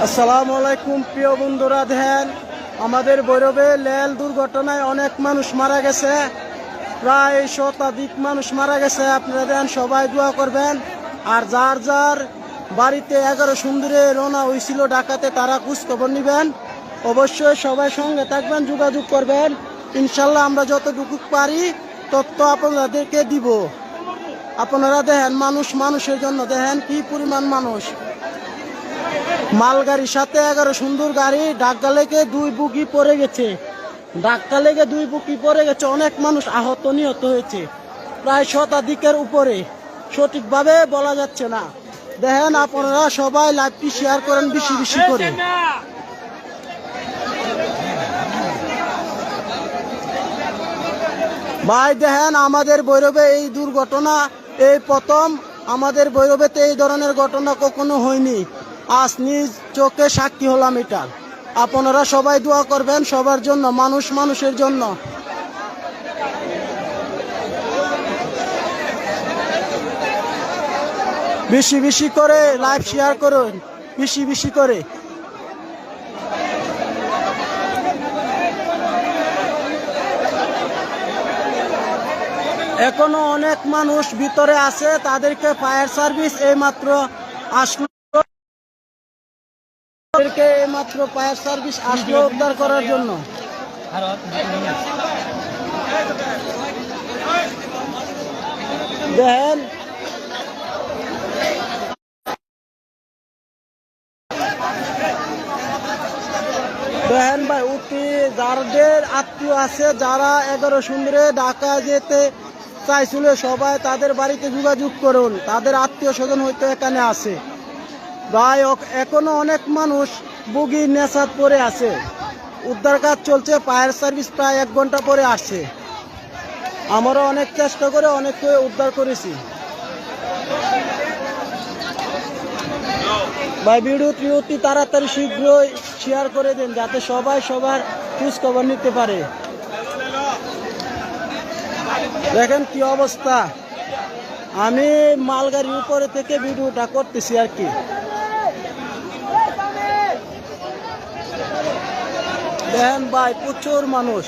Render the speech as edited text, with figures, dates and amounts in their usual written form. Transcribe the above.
আসসালামু আলাইকুম প্রিয় বন্ধুরা, দেখেন আমাদের ভৈরবে রেল দুর্ঘটনায় অনেক মানুষ মারা গেছে, প্রায় শতাধিক মানুষ মারা গেছে। আপনারা দেন সবাই দোয়া করবেন। আর যার যার বাড়িতে 11 সুন্দরে রওনা হয়েছিল ঢাকাতে তারা খোঁজখবর নেবেন। অবশ্যই সবাই সঙ্গে থাকবেন, যোগাযোগ করবেন। ইনশাল্লাহ আমরা যতটুকু পারি তথ্য আপনাদেরকে দিব। আপনারা দেখেন মানুষের জন্য দেখেন কি পরিমাণ মানুষ। মালগাড়ির সাথে 11 সুন্দর গাড়ি ধাক্কা লেগে 2 বুকি পড়ে গেছে। অনেক মানুষ আহত নিহত হয়েছে, প্রায় শতাধিকের উপরে, সঠিকভাবে বলা যাচ্ছে না। দেখেন আপনারা সবাই লাইভটি শেয়ার করেন বেশি বেশি করে। ভাই দেখেন আমাদের ভৈরবে এই দুর্ঘটনা এই প্রথম। আমাদের ভৈরবেতে এই ধরনের ঘটনা কখনো হয়নি, আজ নিজ চোখে সাক্ষী হলাম এটা। আপনারা সবাই দোয়া করবেন সবার জন্য, মানুষের জন্য। বেশি বেশি করে লাইভ শেয়ার করুন, বেশি বেশি করে। এখনো অনেক মানুষ ভিতরে আছে, তাদেরকে ফায়ার সার্ভিস এইমাত্র আসলো, ফায়ার সার্ভিস আসলো উদ্ধার করার জন্য। দেখেন ভাই উঠি যাদের আত্মীয় আছে, যারা 11 সুন্দরে ঢাকা যেতে চাইছিল সবাই তাদের বাড়িতে যোগাযোগ করুন, তাদের আত্মীয় স্বজন হয়তো এখানে আছে। ভাই এখনো অনেক মানুষ বুগি নেশাত পরে আছে, উদ্ধার কাজ চলছে। ফায়ার সার্ভিস প্রায় 1 ঘন্টা পরে আসছে। আমরা অনেক চেষ্টা করে অনেককে উদ্ধার করেছি। ভাই ভিডিওটি তাড়াতাড়ি শীঘ্রই শেয়ার করে দেন, যাতে সবাই সবার খোঁজ খবর নিতে পারে। দেখেন কি অবস্থা, আমি মালগাড়ির উপরে থেকে ভিডিওটা করতেছি আর কি। দেখেন ভাই প্রচুর মানুষ।